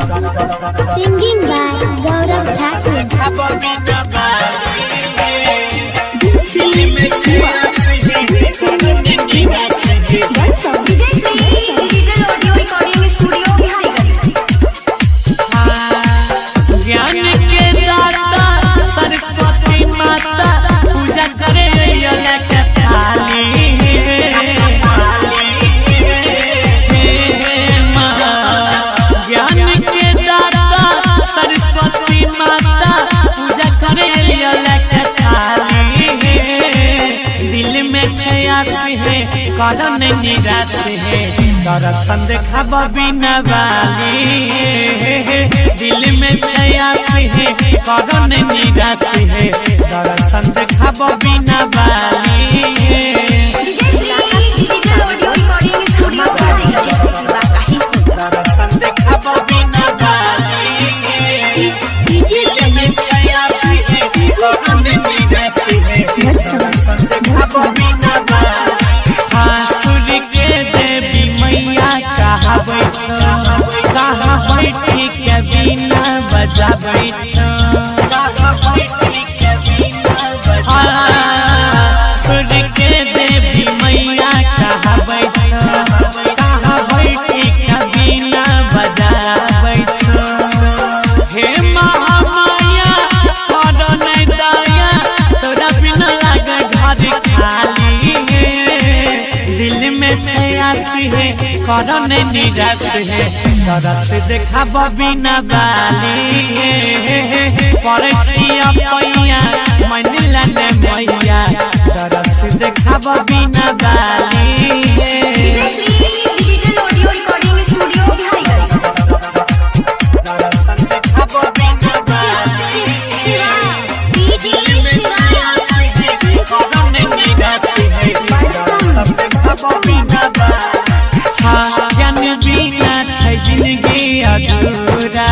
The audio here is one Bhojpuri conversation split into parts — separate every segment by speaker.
Speaker 1: Singing by Gaurav Thakur.
Speaker 2: ज्ञान के दाता सरस्वती माता पूजा करे ज्ञान के दाता सरस्वती माता पूजा करे दिल में छयास है कारण निराश है दर्शन देखा बिना वाली दिल में छयास है कारण निराश है दर्शन देखा बिना वाली दर्शन देखा बिना वाली दिल में छयास है कारण निराश है दर्शन देखा बिना वाली सूर्य के देवी मैया कहाँ बैठी के बिना बजाबै सूर्य के देवी मैया कहाँ बैठी के बिना बजाबै हे महामाया करो नहीं दया तोरा बिना लागे घर खाली दिल में छयास है कारण निराश है तरस देखा बिना बाली परीक्षा पैया मन लाने मैया तरस देखा बिना बाली जिंदगी अधूरा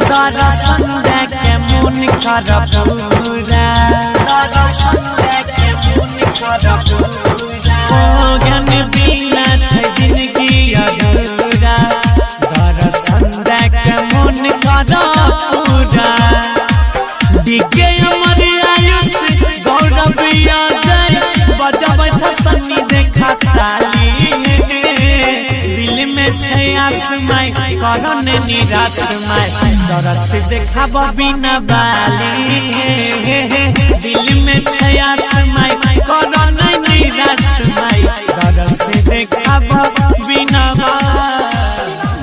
Speaker 2: दर्शन देखे मन कर पूरा दर्शन देखे मन कर पूरा ओ ज्ञान बिना जिंदगी अधूरा दर्शन देखे मन कर पूरा दिगे अमर आयुष गौरव जय बजाबै सन्नी देखा ताली दिल में छयास माय कारण निराश माय तरस देखा बिना बाली दिल में छयास माय कारण निराश माय तरस देखा बिना बाली।